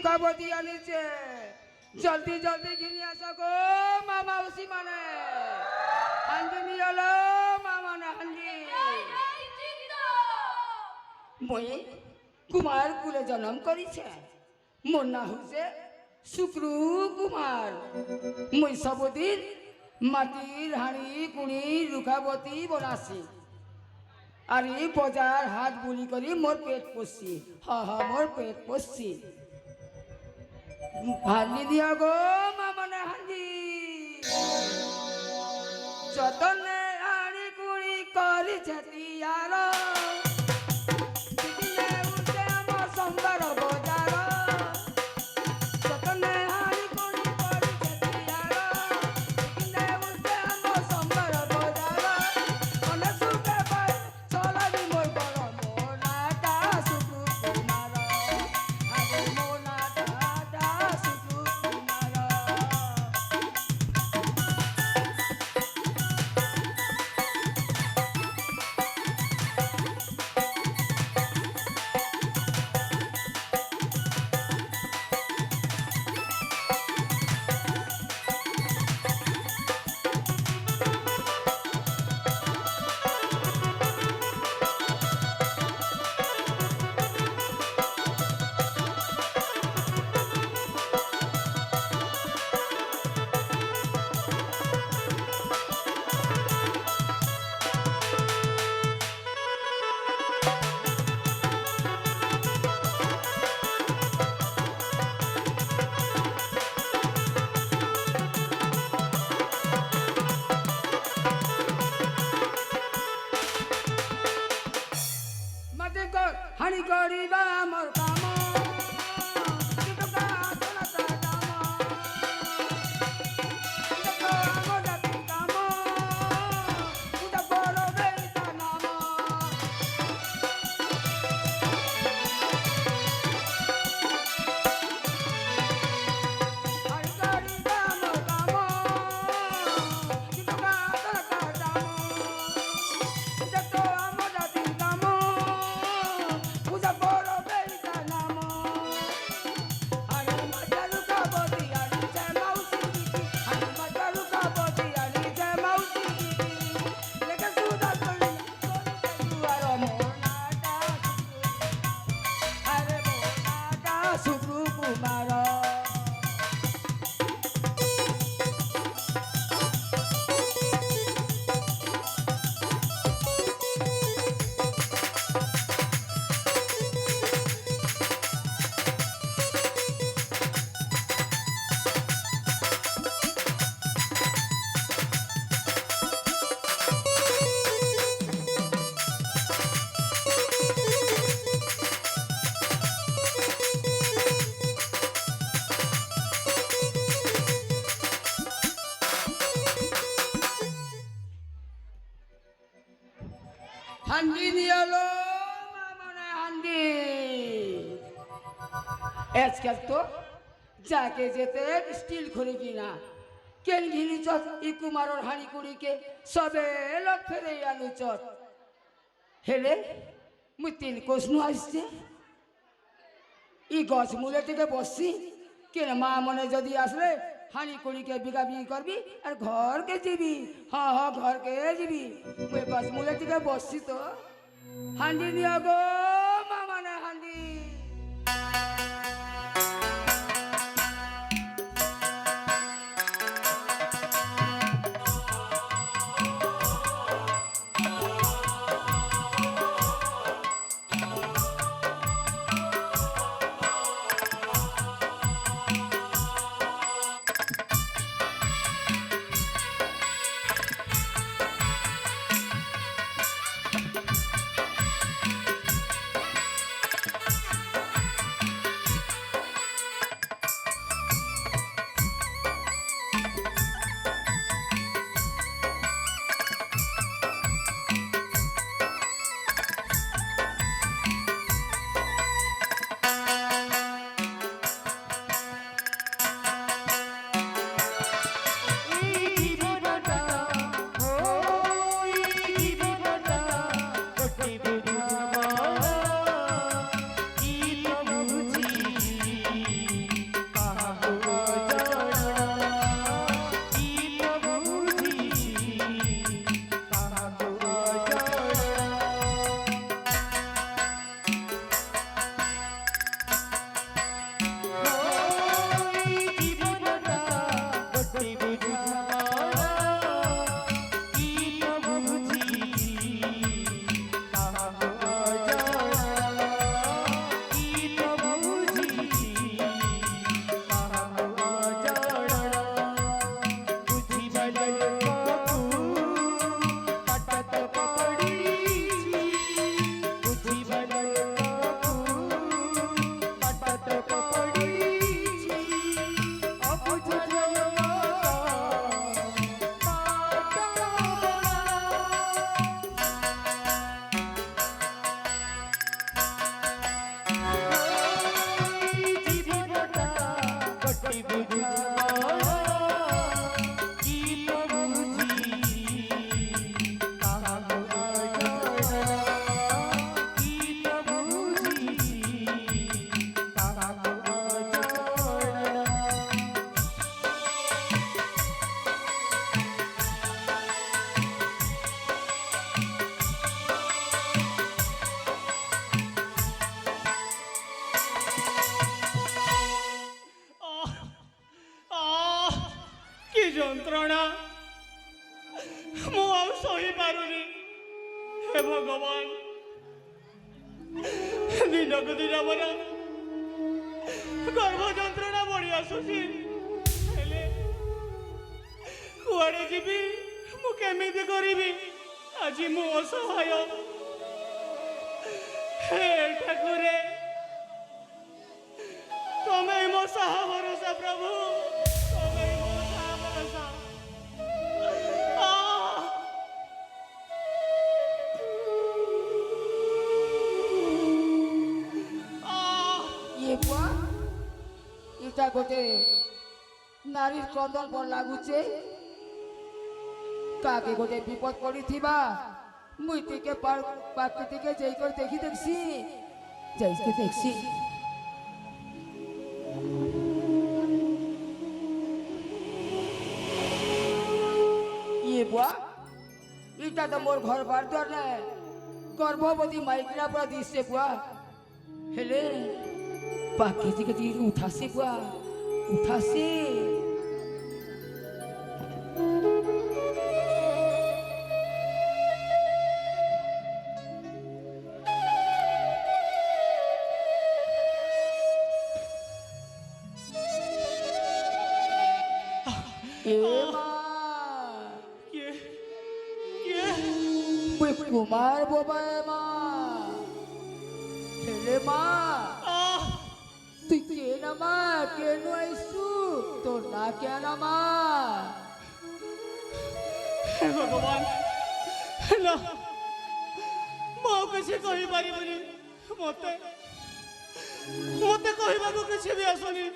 রুকাবতী আনিছে জলদি জলদি ঘিনি আসা গো মামা উসি মানে হান্দি নিয়ে এলো মামা না হান্দি মই কুমার কুলে জন্ম করিছে মোর না হচ্ছে শুক্রু কুমার মই সবদিন মাটির হাঁড়ি কুড়ি রুকাবতী বনাছি আর এই বজার হাত বুলি করি মোর পেট পড়ছি মোর পেট পড়ছি হান্দি দিয়া গো মামনে হান্দি যতনে হাঁড়ি কুড়ি করিছে তিয়ার দিদিনে উঠে আমার সোমবার বজার যতনে হাঁড়ি কুড়ি করিছে তিয়ার দিদিনে উঠে আমার সোমবার বজার মনে সুখে পাই চলাবি মই বড় মোনাটা শুধু তোমার আগে মোনাটা শুধু তোমার হানি করিবা মোর কাম কিন্তু কাজনা কাম কিন্তু আমার জাতি কাম উদা বড় বেটা নাম হানি করিবা মোর কাম কিন্তু কাজনা কাম কিন্তু আমার জাতি কাম পূজা বড় বেটা নাম আরে মাতা রুকাবতী আনিছে মাউসি দিদি আরে মাতা রুকাবতী আনিছে মাউসি দিদি লেখা সুদা করি দুয়ার মোনাটা আরে মোনাটা শুক্রু কুমার হান্দি নিয়ে এলো মামনে হান্দি আজকাল তো যাকে যেতে স্টিল করে কিনা কেন ঘিনি চত ই কুমারর হাঁড়ি কুড়িকে সবে লোক ফেরে আলু চত হেলে মুই তিন কোষনু আসছে ই গছ মূলে থেকে বসছি কেন মা মনে যদি আসলে হাঁড়ি কুড়িকে বিঘা বিঘি করবি আর ঘরকে যাবি ঘরকে যাবি মুই গছ মূলে থেকে বসছি তো হান্দি নিয়ে গো মা মানে হান্দি ଯନ୍ତ୍ରଣା ମୁଁ ଆଉ ସହିପାରୁନି। ହେ ଭଗବାନ, ଦିନକୁ ଦିନ ମୋର ଗର୍ଭ ଯନ୍ତ୍ରଣା ବଢି ଆସୁଛି। ହେଲେ କୁଆଡେ ଯିବି, ମୁଁ କେମିତି କରିବି? ଆଜି ମୁଁ ଅସହାୟ। ହେ ଠାକୁରେ, ତମେ ମୋ ସାହା ଭରସା ପ୍ରଭୁ, ତମେ ମୋ ସାହା ଭରସା। ये बुआ इटा गोटे नारी क्रंदन पर लागुचे काके गोटे विपद पड़ी थिबा मुई टिके पाके टिके जई कर देखी देखसी जई के देखसी। ये बुआ इटा तो मोर घर बार द्वार ने गर्भवती माइकिना पूरा दिशे बुआ हेले पाके टिके टिके उठासी बुआ उठासी। कुमार बोबा हेले तु के नमा के आईसु तो ना क्या नमा। भगवान ना मो किसी कहि पारिबनी मते मते कहबाको किसी भी आसुनी।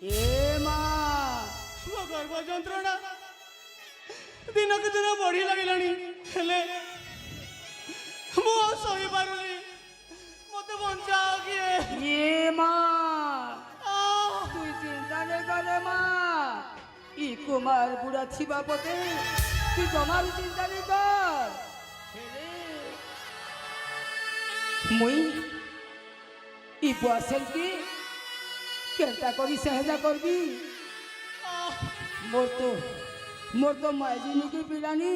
ए मो गर्भ यंत्रणा दिनक दिन बढ़ी लागिलानी। हेले मो सही पारुनी, मते बंचाओ किए। ये तु चिंता नहीं करे ई कुमार बुढ़ा छिबा पते तु जमार चिंता नहीं कर। मुई ई बुआसेल की केंता करी सहजा करबी। मोर तो माइजिनी की पिलानी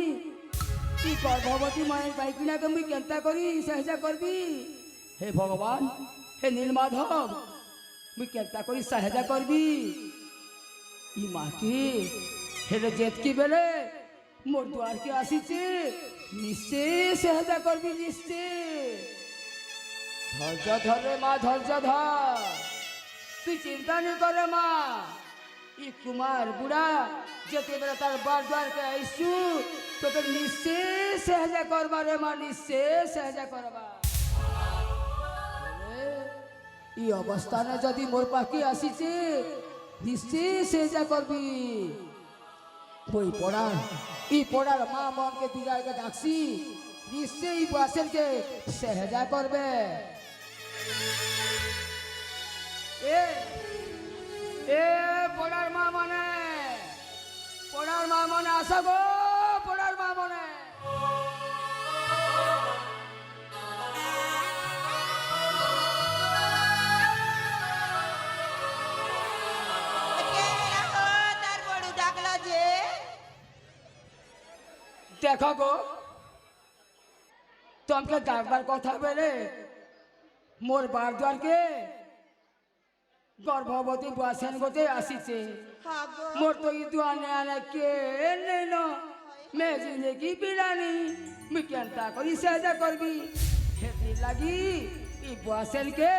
ई गर्भवती माय बाइकिना के मुई केंता करी सहजा करबी। हे भगवान, हे नीलमाधव, मुई केंता करी सहजा करबी ई माँ की। हेले जेत की बेले मोर द्वार के आसीचे निश्चय सहजा करबी निश्चय। धैर्य धर रे माँ, धैर्य धर, तू चिंता नहीं करे माँ। ई कुमार बुढ़ा जेते बेला तार बार द्वार के आईसु तो के निश्चय सहजा करबा रे माँ, निश्चय सहजा करबा। ई अवस्था ने जदि मोर पाखी आसीचे निश्चय सहजा करबी। कोई पड़ार माँ मन के दिगार के डाकसी निश्चय ई बासेल के सहजा करबे। ए पड़ार माँ मने आशा गो पड़ार माँ मने। देखो गो तुमके डाकबार कथा बेले मोर बार द्वार के गर्भवती बुआसेन गोते आसीचे। मोर तो ई दुआने आने के नहीं न मैं जिंदगी पिलानी मैं केंता करी सहजा करबी। हेती लगी ई बुआसेन के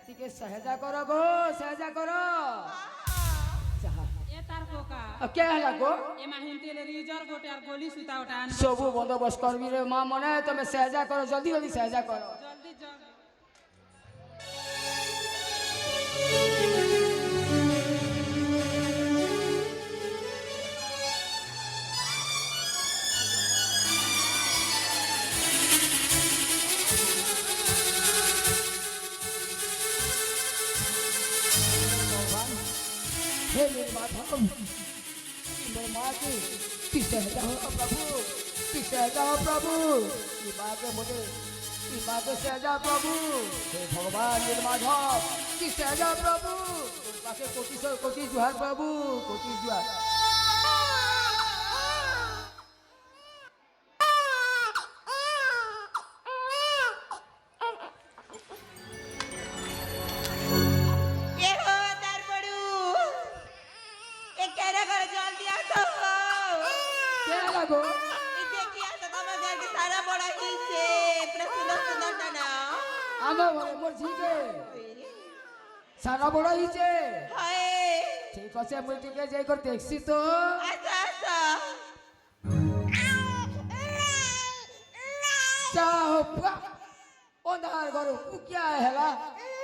टिके सहजा करो गो, सहजा करो। क्या है को सबू बंदोबस्त करबी रे माँ मने तुम्हें सहजा करो, जल्दी जल्दी सहजा करो। हे नीलमाधव, मेरे माँ की तू सहजा हो प्रभु, तू सहजा हो प्रभु। ई माँ के मुझे ई माँ के सहजा प्रभु। हे भगवान नीलमाधव तू सहजा प्रभु। पाके कोटि जुहार प्रभु, कोटि जुहार। সারা বড় হয়েছে হয় ঠিক আছে মুই টিকে যাই করে দেখছি তো আচ্ছা আচ্ছা যা হোক ওনার ঘর কুকিয়া হেলা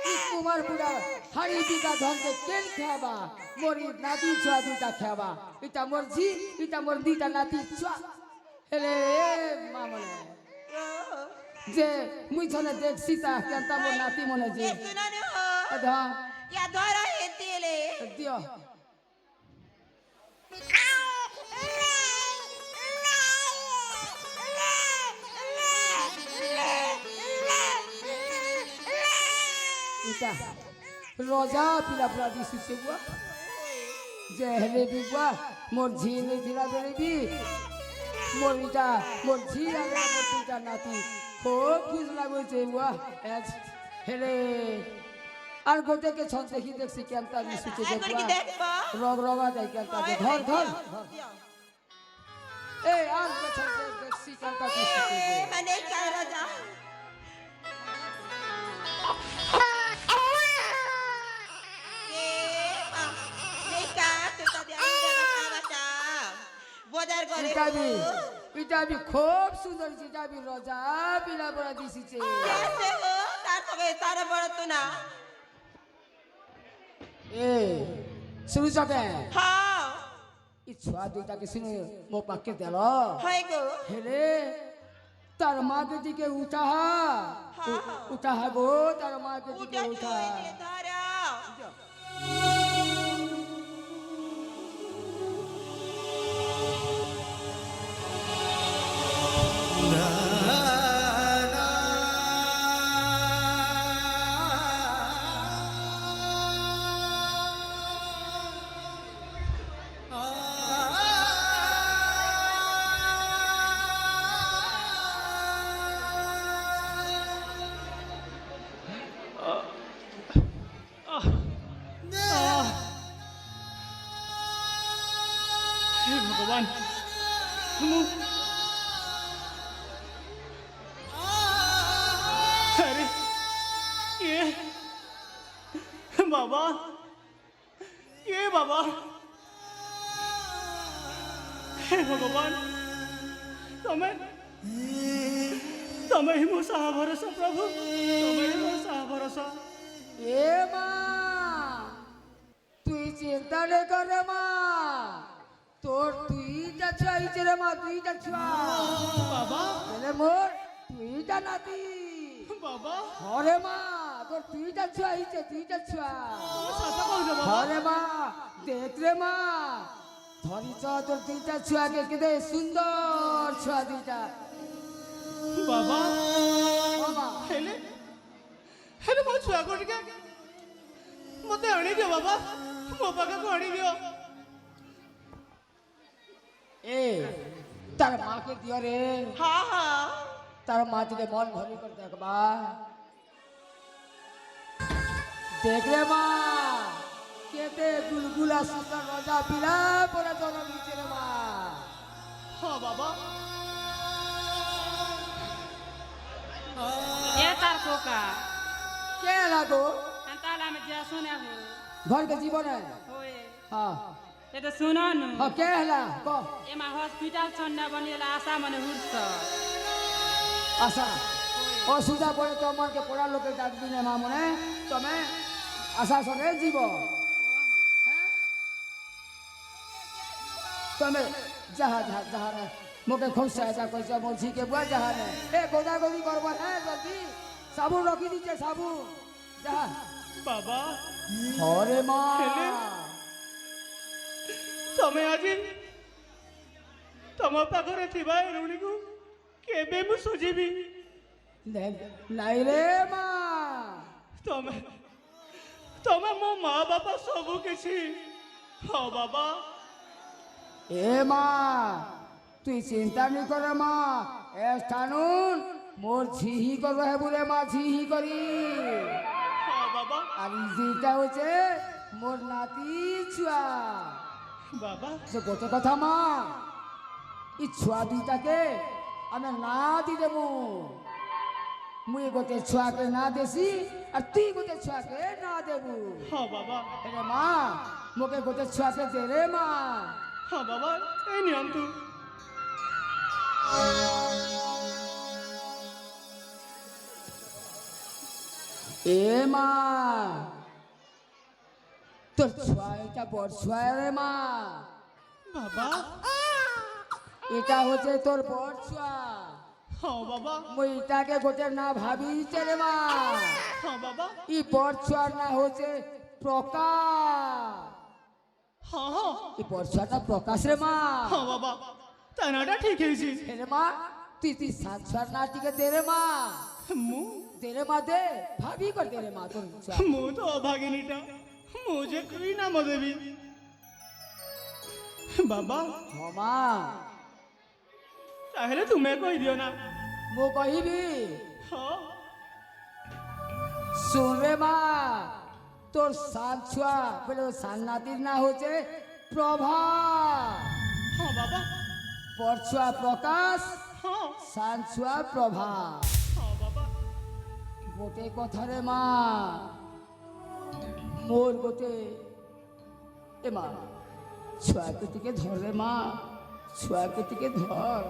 ই তোমার বুড়া হাড়ি দিটা ধনকে কেন খাবা মরি নাতি ছুয়া দুটা খাবা এটা মোর ঝি এটা মোর দিটা নাতি ছুয়া হেলে মামনে যে মুই ছনে দেখছি তা কেনতা মোর নাতি মনে যে শুনানো আধা ইয়া ধরা হেতিলে দিও এটা রোজা পিলা পিলা দিছি সে বুয়া যে হেলে বিগুয়া মোর ঝি নেই দিলা বেরিবি মোর ইটা মোর ঝি আর মোর দুইটা নাতি খুব খুশ লাগছে বুয়া হেলে আর গোটেকে ছন দেখি দেখছি কেনতা দিছি যে এখন কি বুয়া দেখবা রগ রগা যায় কেনতা ধর ধর এই আর ছন দেখছি কেনতা দিছি মানে কার রাজা বোদার করে ইটাবি ইটাবি খুব সুন্দর ইটাবি রোজা পিলা পড়া দিছিছে আছে হো তার থেকে তার বড় তো না এ শুরু যাবে হ্যাঁ ই ছুয়া দুইটাকে শুনে মো পাকে দেল হয় গো হেলে তার মাকে দিকে উঠা উঠা গো তার মাকে দিকে উঠা উঠা ধরা হে ভগবান আরে কে বাবা কে বাবা হে ভগবান তুমি তুমি হি মো সাহা ভরসা প্রভু তুমি হি মো সাহা ভরসা এ মা তুই চিন্তা নে করে মা তোর দুইটা ছুয়া হইছে রে মা দুইটা ছুয়া বাবা বলে মোর দুইটা নাতি বাবা হরে মা তোর দুইটা ছুয়া হইছে দুইটা ছুয়া সাথে কইছো বাবা হরে মা দেখ রে মা ধরিছ তোর দুইটা ছুয়াকে কেদে সুন্দর ছুয়া দুইটা বাবা ও মা হেলে হেলে ମୋ ଛୁଆକୁ ଟିକେ ମୋତେ ଆଣିଦିଅ ବାବା ମୋ ପାଖକୁ ଆଣିଦିଅ এ তার মাকে দিও রে হ্যাঁ হ্যাঁ তার মা থেকে মন ভরি করে দেখবা দেখ রে মা কেতে গুলগুলা সুন্দর রোজা পিলা পরে জন্ম দিচ্ছে রে মা ହଁ ବାବା এ তার কোকা কে লাগো তাহলে আমি যা শুনে হো ঘরকে জীবনে হোয়ে হ্যাঁ এটা শুননু হ্যাঁ কে হেলা ক এমা হসপিটাল ছন্না বনিলা আশা মানে হুরছ আশা অসুবিধা পড়ে তো মনকে পড়ার লোকের ডাকবি না মা মনে তুমি আশা সঙ্গে জীব হ্যাঁ? তুমি যাহা যাহা যাহা রে মোকে খুব সহায়তা করছে বলছি কে বুয়া যাহা রে এ গোদাগদি করবো হ্যাঁ জলদি সাবুন রখি দিচ্ছে সাবুন যাহা ବାବା হরে মা হেলে? ତମେ ଆଜି ତମ ପାଖରେ ଥିବା ଏ ଋଣୀକୁ କେବେ ମୁଁ ସୁଝିବି নাই রে মা ତମେ ତମେ ମୋ ମା ବାପା ସବୁ କିଛି ହଁ ବାବା এ মা তুই চিন্তা নি করে মা এ স্থানুন মোর ঝিহি করবে হে বলে মা ঝিহি করি ହଁ ବାବା আর যেটা হচ্ছে মোর নাতি ছুয়া ବାବା সে গোটে কথা মা ই ছুয়া দুইটাকে আমি না দি দেবো মুই গোটে ছুয়াকে না দেছি আর তুই গোটে ছুয়াকে না দেবু হ্যাঁ বাবা, রে মা মোকে গোটে ছুয়াকে দে রে মা হ্যাঁ বাবা, এই নিয়ম তু। এ মা তোর ছুয়া এটা বড় ছুয়া রে মা বাবা, এটা হচ্ছে তোর বড় ছুয়া হ্যাঁ বাবা, মুই এটাকে গোটে না ভাবিছে রে মা হ্যাঁ বাবা, ই বড় ছুয়ার না হচ্ছে প্রকাশ হ্যাঁ হ্যাঁ, ই বড় ছুয়াটা প্রকাশ রে মা হ্যাঁ বাবা, তাই নাটা ঠিক হয়েছি। রে মা তুই সাত ছুয়ার নাটিকে দে রে মা মু দে রে মা দে ভাবি কর দে রে মা তোর ছুয়া মু তো অভাগিনীটা, মু যে কই নাম দেবী। বাবা, হ মা তাহলে তুমি কই দিও না। মো কহিবি হ্যাঁ, শুন রে মা তোর সাত ছুয়া বলে সাত নাতির না হচ্ছে প্রভা হ্যাঁ বাবা, বড় ছুয়া প্রকাশ হ্যাঁ, সাত ছুয়া প্রভা হ্যাঁ বাবা, গোটে কথা রে মা মোর গোটে এ মা ছুয়াকে টিকে ধর রে মা ছুয়াকে টিকে ধর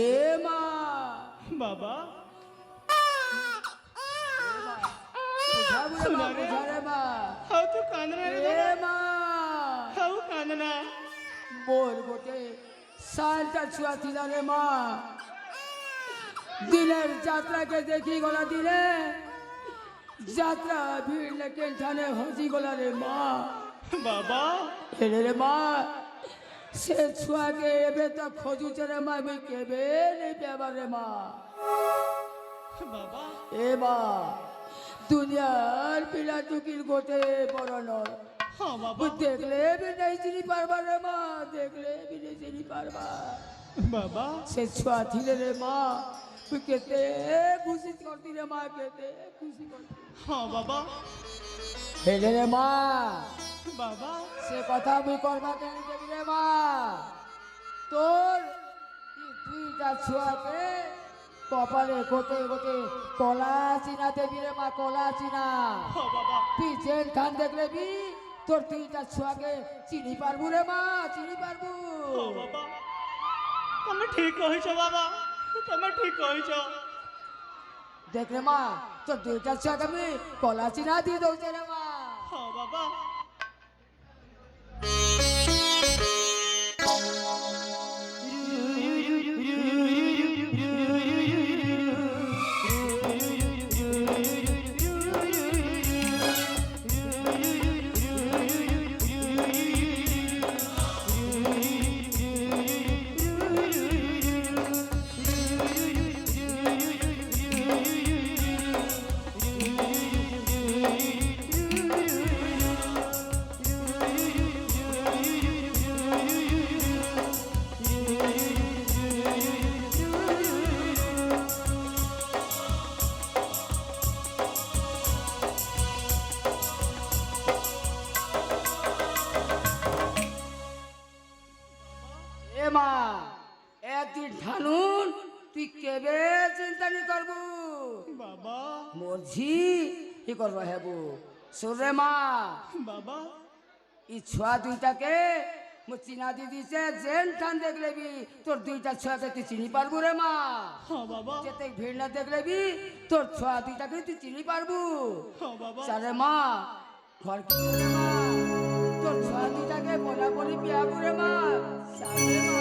এ মা বাবা, বুঝাবু রে মা বুঝা রে মা হাউ তু কান্দনা রে এ বাবা, মা হাউ কান্দনা। মোর গোটে সালটা ছুয়া ছিল রে মা দিনের যাত্রাকে দেখি গলা দিলে যাত্রা ভিড় লেকে ঠানে হজি গলা রে মা বাবা, হেরে রে মা সে ছুয়াকে এবে তো খোঁজুছে রে মা আমি কেবে নেই পেবার রে মা বাবা, এ মা দুনিয়ার পিলা টুকির গোটে বড় নয় হ্যাঁ বাবা, মুই দেখলে বি নেই চিনি পারবা রে মা দেখলে বি নেই চিনি পারবা বাবা, সে ছুয়া ছিলে রে মা তুই কেতে খুশি করতি রে মা কেতে খুশি করতি হ্যাঁ বাবা, হেলে রে মা বাবা, সে কথা মুই করবা কেন দেবি রে মা তোর এই দুইটা ছুয়াকে কপালে গোটে গোটে কলা চিনা দেবি রে মা কলা চিনা হ্যাঁ বাবা, তুই জেল খান দেখলে বি তোর দুইটা ছুয়াকে চিনি পারবু রে মা চিনি পারবু হ্যাঁ বাবা, তুমি ঠিক কইছো বাবা, তুমি ঠিক কইছো। দেখ রে মা তোর দুইটা ছুয়াকে আমি কলা চিনা দিয়ে দৌছে রে মা হ্যাঁ বাবা, এ মা একদিন ঠানুন তুই কেবে চিন্তা নি করবু বাবা, মরছি কি করবো হেবু শুনে মা বাবা, ই ছুয়া দুইটাকে মো চিনা দি দিছে জেন ঠান দেখলে বি তোর দুইটা ছুয়াকে তুই চিনি পারবু রে মা হ্যাঁ বাবা, যেতে ভিড় না দেখলে বি তোর ছুয়া দুইটাকে তুই চিনি পারবু হ্যাঁ বাবা, চারে মা ঘর কি রে মা তোর ছুয়া দুইটাকে বলা বলি পিয়াবু রে মা চারে মা